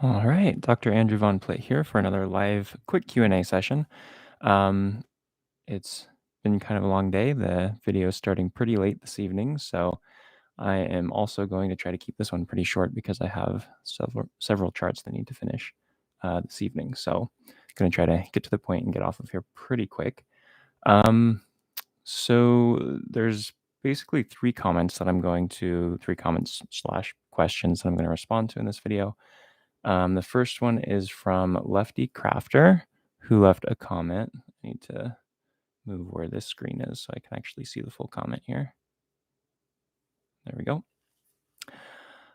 All right, Dr. Andrew Plitt here for another live quick Q&A session. Um, it's been kind of a long day. The video is starting pretty late this evening, so I am also going to try to keep this one pretty short because I have several charts that need to finish this evening. So I'm going to try to get to the point and get off of here pretty quick. So there's basically three comments slash questions that I'm going to respond to in this video. The first one is from Lefty Crafter, who left a comment. I need to move where this screen is so I can actually see the full comment here. There we go.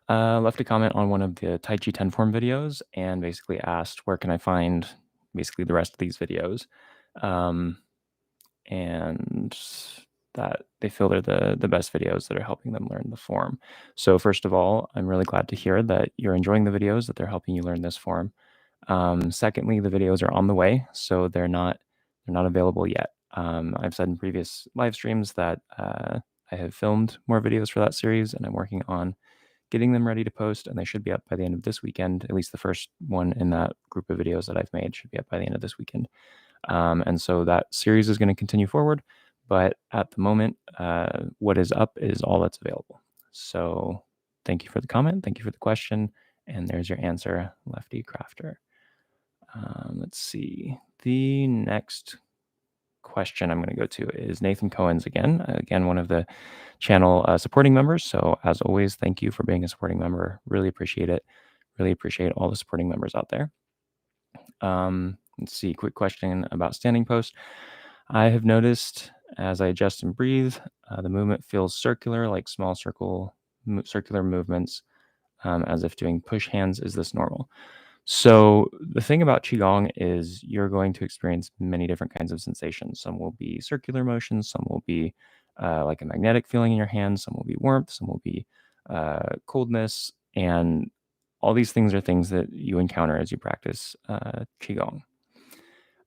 Left a comment on one of the Tai Chi 10 form videos and basically asked, where can I find basically the rest of these videos? And that they feel they're the best videos that are helping them learn the form. So first of all, I'm really glad to hear that you're enjoying the videos, that they're helping you learn this form. Secondly, the videos are on the way, so they're not available yet. I've said in previous live streams that I have filmed more videos for that series, and I'm working on getting them ready to post, and they should be up by the end of this weekend. At least the first one in that group of videos that I've made should be up by the end of this weekend. And so that series is going to continue forward, but at the moment, what is up is all that's available. So thank you for the comment. Thank you for the question. And there's your answer, Lefty Crafter. Let's see. The next question I'm going to go to is Nathan Cohen's again, one of the channel supporting members. So as always, thank you for being a supporting member. Really appreciate it. Really appreciate all the supporting members out there. Let's see, quick question about Standing Post. I have noticed as I adjust and breathe, the movement feels circular, like small circular movements, as if doing push hands. Is this normal? So the thing about Qigong is you're going to experience many different kinds of sensations. Some will be circular motions, some will be like a magnetic feeling in your hands, some will be warmth, some will be coldness, and all these things are things that you encounter as you practice Qigong.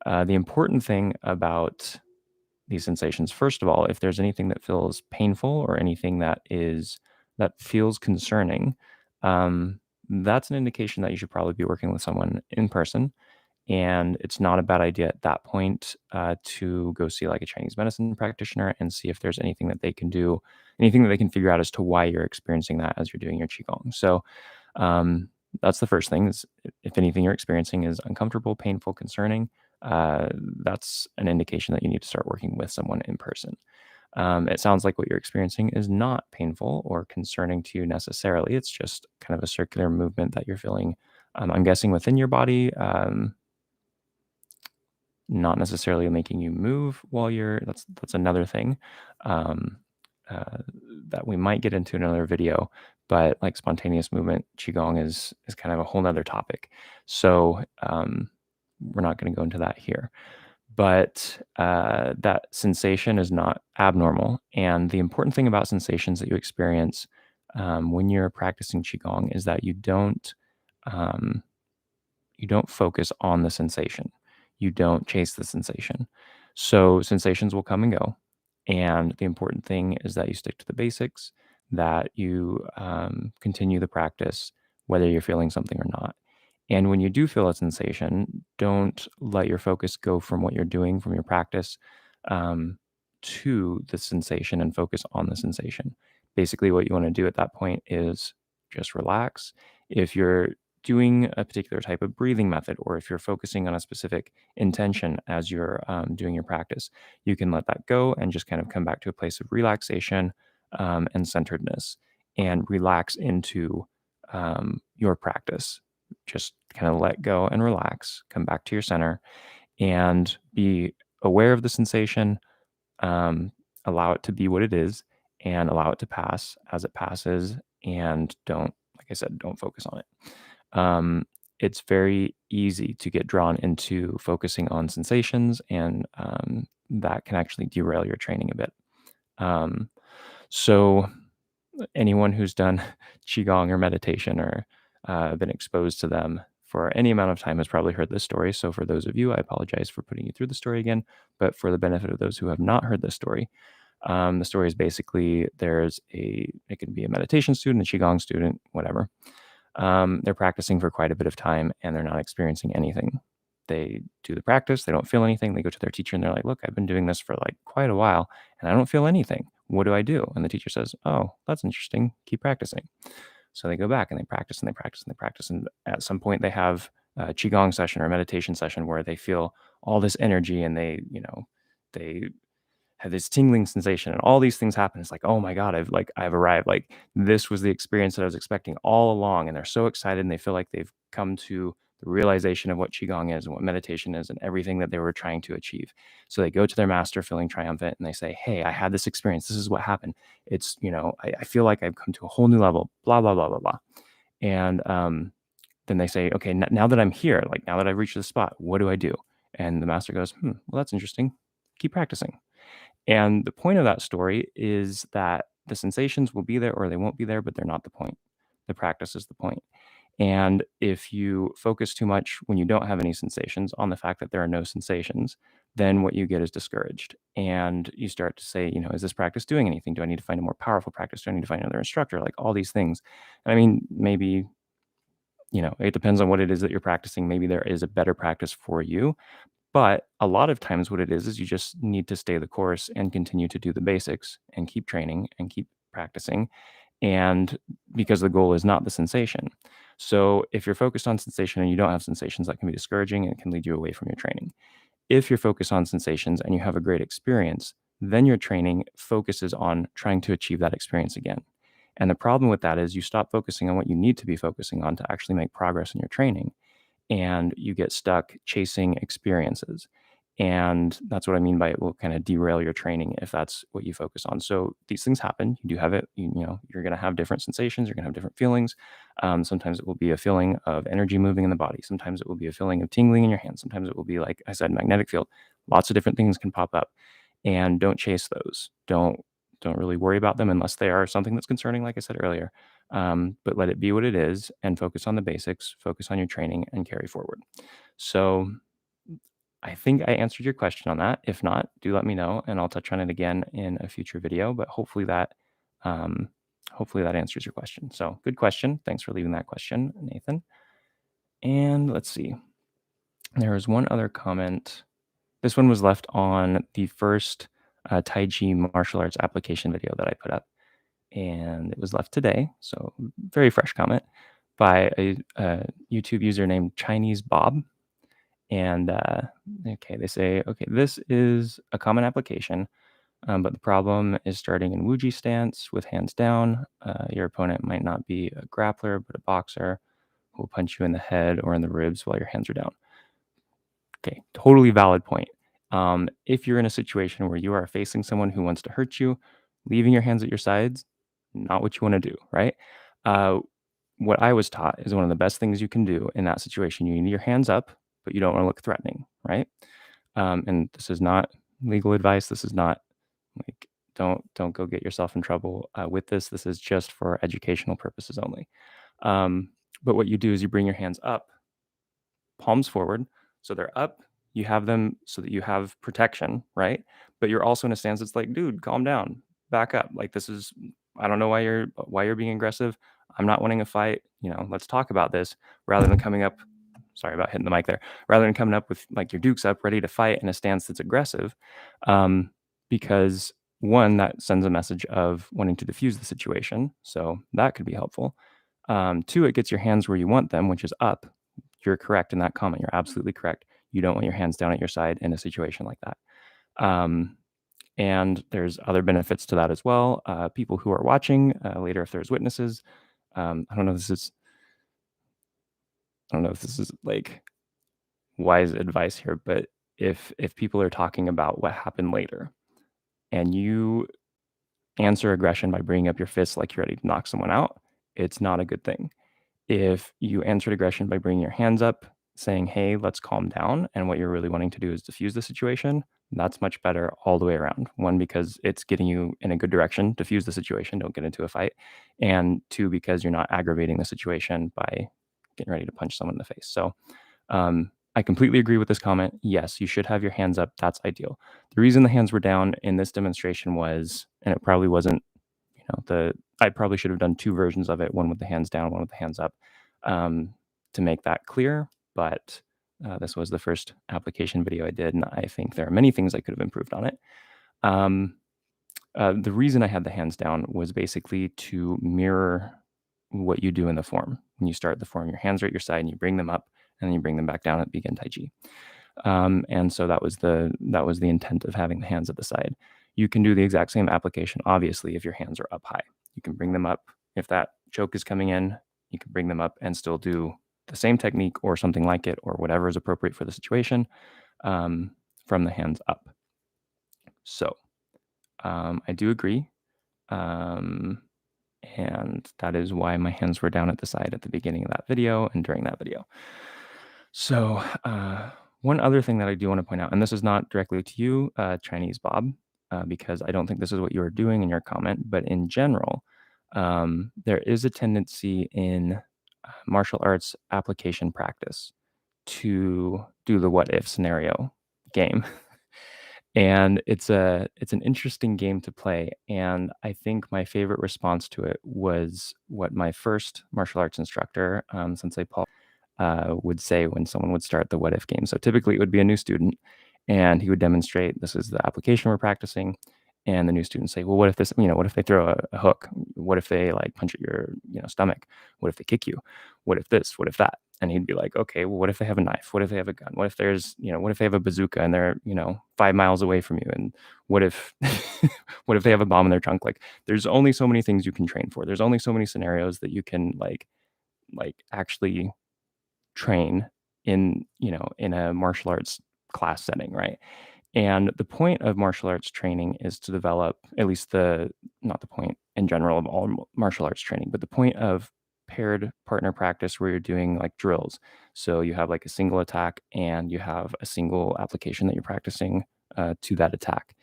The important thing about these sensations, first of all, if there's anything that feels painful or anything that feels concerning, that's an indication that you should probably be working with someone in person. And it's not a bad idea at that point to go see like a Chinese medicine practitioner and see if there's anything that they can do, anything that they can figure out as to why you're experiencing that as you're doing your Qigong. So that's the first thing is if anything you're experiencing is uncomfortable, painful, concerning, that's an indication that you need to start working with someone in person. It sounds like what you're experiencing is not painful or concerning to you necessarily. It's just kind of a circular movement that you're feeling, I'm guessing, within your body, not necessarily making you move while that's another thing that we might get into in another video. But like spontaneous movement, Qigong is kind of a whole nother topic. So we're not going to go into that here. But that sensation is not abnormal. And the important thing about sensations that you experience when you're practicing Qigong is that you don't focus on the sensation. You don't chase the sensation. So sensations will come and go. And the important thing is that you stick to the basics, that you continue the practice, whether you're feeling something or not. And when you do feel a sensation, don't let your focus go from what you're doing from your practice to the sensation and focus on the sensation. Basically, what you want to do at that point is just relax. If you're doing a particular type of breathing method, or if you're focusing on a specific intention as you're doing your practice, you can let that go and just kind of come back to a place of relaxation and centeredness and relax into your practice. Just kind of let go and relax, come back to your center and be aware of the sensation, allow it to be what it is and allow it to pass as it passes. And don't, like I said, don't focus on it. It's very easy to get drawn into focusing on sensations, and that can actually derail your training a bit. So anyone who's done Qigong or meditation or been exposed to them for any amount of time has probably heard this story. So for those of you, I apologize for putting you through the story again, but for the benefit of those who have not heard this story, the story is basically it can be a meditation student, a Qigong student, whatever. They're practicing for quite a bit of time and they're not experiencing anything. They do the practice, they don't feel anything. They go to their teacher and they're like, look, I've been doing this for like quite a while and I don't feel anything. What do I do? And the teacher says, oh, that's interesting. Keep practicing. So they go back and they practice and they practice and they practice. And at some point, they have a Qigong session or a meditation session where they feel all this energy and they have this tingling sensation and all these things happen. It's like, oh my God, I've arrived. Like this was the experience that I was expecting all along. And they're so excited and they feel like they've come to the realization of what Qigong is and what meditation is and everything that they were trying to achieve. So they go to their master feeling triumphant and they say, hey, I had this experience. This is what happened. It's, I feel like I've come to a whole new level, blah, blah, blah, blah, blah. And then they say, okay, now that I'm here, like now that I've reached this spot, what do I do? And the master goes, well, that's interesting. Keep practicing. And the point of that story is that the sensations will be there or they won't be there, but they're not the point. The practice is the point. And if you focus too much when you don't have any sensations on the fact that there are no sensations, then what you get is discouraged. And you start to say, is this practice doing anything? Do I need to find a more powerful practice? Do I need to find another instructor? Like all these things. I mean, maybe, it depends on what it is that you're practicing. Maybe there is a better practice for you. But a lot of times what it is you just need to stay the course and continue to do the basics and keep training and keep practicing. And because the goal is not the sensation. So if you're focused on sensation and you don't have sensations, that can be discouraging and it can lead you away from your training. If you're focused on sensations and you have a great experience, then your training focuses on trying to achieve that experience again. And the problem with that is you stop focusing on what you need to be focusing on to actually make progress in your training and you get stuck chasing experiences. And that's what I mean by it will kind of derail your training if that's what you focus on. So these things happen. You do have it. You're going to have different sensations. You're going to have different feelings. Sometimes it will be a feeling of energy moving in the body. Sometimes it will be a feeling of tingling in your hands. Sometimes it will be, like I said, magnetic field. Lots of different things can pop up, and don't chase those. Don't really worry about them unless they are something that's concerning, like I said earlier. But let it be what it is and focus on the basics, focus on your training and carry forward. So I think I answered your question on that. If not, do let me know and I'll touch on it again in a future video, but um, hopefully that answers your question. So good question. Thanks for leaving that question, Nathan. And let's see. There was one other comment. This one was left on the first Taiji martial arts application video that I put up. And it was left today. So very fresh comment by a YouTube user named Chinese Bob. And okay, they say, okay, this is a common application, but the problem is starting in Wuji stance with hands down. Your opponent might not be a grappler, but a boxer who will punch you in the head or in the ribs while your hands are down. Okay, totally valid point. If you're in a situation where you are facing someone who wants to hurt you, leaving your hands at your sides, not what you want to do, right? What I was taught is one of the best things you can do in that situation. You need your hands up, but you don't want to look threatening, right? And this is not legal advice. This is not like don't go get yourself in trouble with this. This is just for educational purposes only. But what you do is you bring your hands up, palms forward, so they're up. You have them so that you have protection, right? But you're also in a stance that's like, dude, calm down, back up. Like this is, I don't know why you're being aggressive. I'm not wanting a fight. Let's talk about this rather than coming up. Sorry about hitting the mic there. Rather than coming up with like your dukes up, ready to fight in a stance that's aggressive, because one, that sends a message of wanting to diffuse the situation. So that could be helpful. Two, it gets your hands where you want them, which is up. You're correct in that comment. You're absolutely correct. You don't want your hands down at your side in a situation like that. And there's other benefits to that as well. People who are watching later, if there's witnesses, I don't know if this is like wise advice here, but if people are talking about what happened later and you answer aggression by bringing up your fists like you're ready to knock someone out, it's not a good thing. If you answered aggression by bringing your hands up, saying, hey, let's calm down, and what you're really wanting to do is diffuse the situation, that's much better all the way around. One, because it's getting you in a good direction, diffuse the situation, don't get into a fight. And two, because you're not aggravating the situation by getting ready to punch someone in the face. So I completely agree with this comment. Yes, you should have your hands up. That's ideal. The reason the hands were down in this demonstration was, and it probably wasn't, I probably should have done two versions of it, one with the hands down, one with the hands up. to make that clear, but this was the first application video I did, and I think there are many things I could have improved on it. The reason I had the hands down was basically to mirror what you do in the form. When you start the form, your hands are at your side and you bring them up and then you bring them back down at begin Taiji. And so that was the intent of having the hands at the side. You can do the exact same application, obviously, if your hands are up high. You can bring them up. If that choke is coming in, you can bring them up and still do the same technique or something like it or whatever is appropriate for the situation from the hands up. So I do agree. And that is why my hands were down at the side at the beginning of that video and during that video. So one other thing that I do want to point out, and this is not directly to you, Chinese Bob, because I don't think this is what you are doing in your comment, but in general, there is a tendency in martial arts application practice to do the what if scenario game. And it's an interesting game to play. And I think my favorite response to it was what my first martial arts instructor, Sensei Paul, would say when someone would start the what if game. So typically it would be a new student and he would demonstrate this is the application we're practicing. And the new students say, well, what if this, what if they throw a hook? What if they like punch at your, stomach? What if they kick you? What if this? What if that? And he'd be like, okay, well, what if they have a knife? What if they have a gun? What if there's, what if they have a bazooka and they're, 5 miles away from you? And what if, what if they have a bomb in their trunk? Like, there's only so many things you can train for. There's only so many scenarios that you can like actually train in, in a martial arts class setting, right? And the point of martial arts training is to develop, at least not the point in general of all martial arts training, but the point of paired partner practice where you're doing like drills. So you have like a single attack and you have a single application that you're practicing to that attack.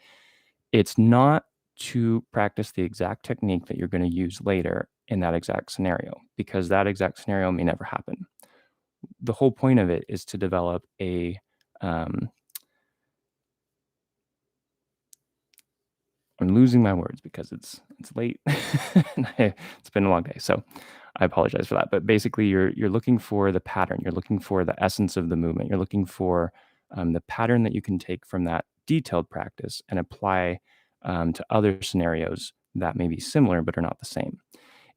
It's not to practice the exact technique that you're going to use later in that exact scenario, because that exact scenario may never happen. The whole point of it is to develop I'm losing my words because it's late. It's been a long day, so I apologize for that. But basically, you're looking for the pattern. You're looking for the essence of the movement. You're looking for the pattern that you can take from that detailed practice and apply to other scenarios that may be similar but are not the same.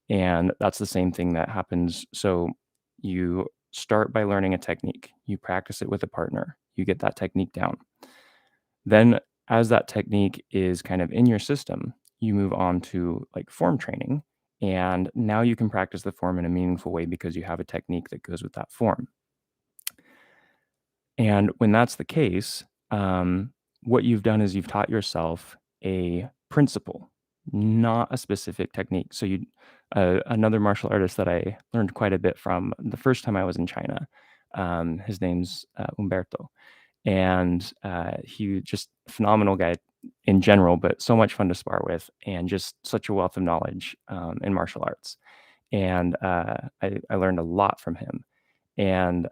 And that's the same thing that happens. So you start by learning a technique. You practice it with a partner. You get that technique down. Then as that technique is kind of in your system, you move on to like form training. And now you can practice the form in a meaningful way because you have a technique that goes with that form. And when that's the case, what you've done is you've taught yourself a principle, not a specific technique. So another martial artist that I learned quite a bit from the first time I was in China, his name's Umberto. And he just phenomenal guy in general, but so much fun to spar with and just such a wealth of knowledge in martial arts. And I learned a lot from him. And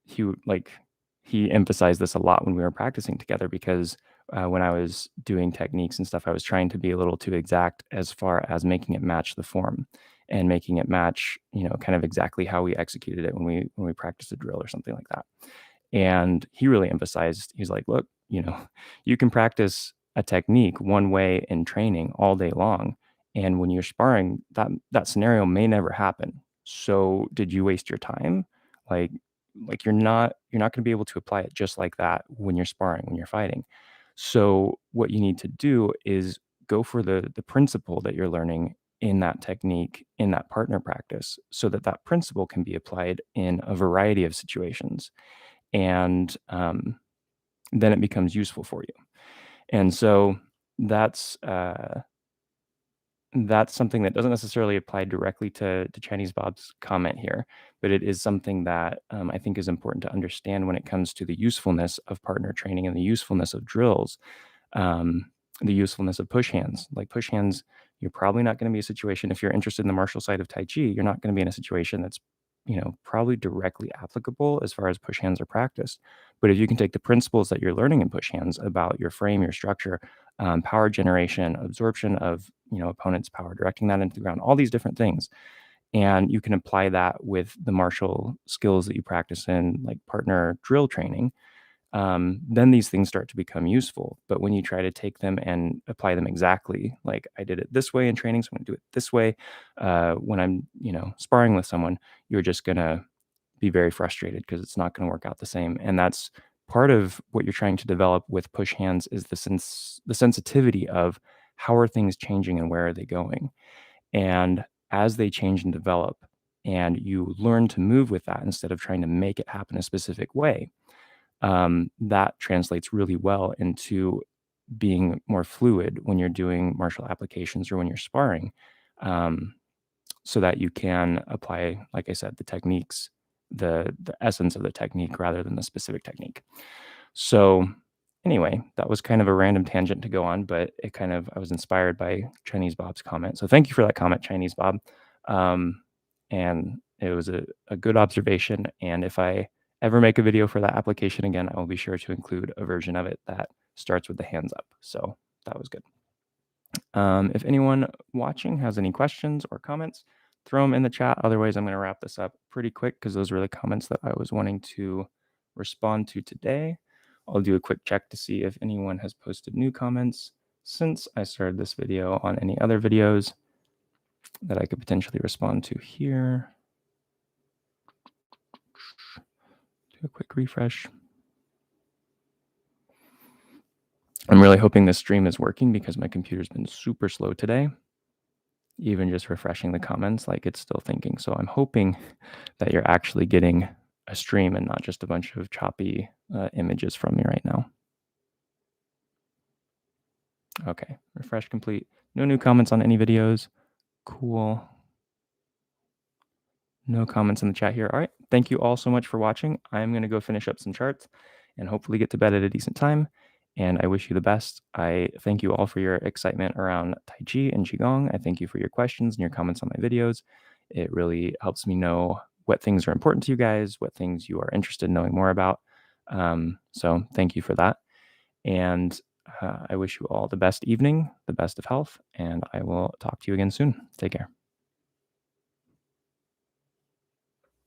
he emphasized this a lot when we were practicing together because when I was doing techniques and stuff, I was trying to be a little too exact as far as making it match the form and making it match, kind of exactly how we executed it when we practiced a drill or something like that. And he really emphasized, he's like, look, you can practice a technique one way in training all day long. And when you're sparring, that scenario may never happen. So did you waste your time? Like you're not going to be able to apply it just like that when you're sparring, when you're fighting. So what you need to do is go for the principle that you're learning in that technique, in that partner practice, so that principle can be applied in a variety of situations. And then it becomes useful for you. And so that's something that doesn't necessarily apply directly to Chinese Bob's comment here, but it is something that I think is important to understand when it comes to the usefulness of partner training and the usefulness of drills, the usefulness of push hands. Like push hands, you're probably not going to be a situation, if you're interested in the martial side of Tai Chi, you're not going to be in a situation that's probably directly applicable as far as push hands are practiced. But if you can take the principles that you're learning in push hands about your frame, your structure, power generation, absorption of, opponent's power, directing that into the ground, all these different things, And you can apply that with the martial skills that you practice in like partner drill training. Then these things start to become useful. But when you try to take them and apply them exactly, like I did it this way in training, so I'm going to do it this way. When I'm, sparring with someone, you're just going to be very frustrated because it's not going to work out the same. And that's part of what you're trying to develop with push hands is the sensitivity of how are things changing and where are they going. And as they change and develop, and you learn to move with that instead of trying to make it happen a specific way, that translates really well into being more fluid when you're doing martial applications or when you're sparring, um, so that you can apply, like I said, the techniques, the essence of the technique rather than the specific technique. So anyway, that was kind of a random tangent to go on, but I was inspired by Chinese Bob's comment. So thank you for that comment, Chinese Bob. Um, and it was a good observation. And if I ever make a video for that application again, I will be sure to include a version of it that starts with the hands up. So that was good. If anyone watching has any questions or comments, throw them in the chat. Otherwise, I'm going to wrap this up pretty quick because those were the comments that I was wanting to respond to today. I'll do a quick check to see if anyone has posted new comments since I started this video on any other videos that I could potentially respond to here. Do a quick refresh. I'm really hoping this stream is working because my computer's been super slow today. Even just refreshing the comments, like it's still thinking. So I'm hoping that you're actually getting a stream and not just a bunch of choppy images from me right now. Okay, refresh complete. No new comments on any videos. Cool. No comments in the chat here. All right, thank you all so much for watching. I'm going to go finish up some charts and hopefully get to bed at a decent time. And I wish you the best. I thank you all for your excitement around Tai Chi and Qigong. I thank you for your questions and your comments on my videos. It really helps me know what things are important to you guys, what things you are interested in knowing more about. So thank you for that. And I wish you all the best evening, the best of health, and I will talk to you again soon. Take care.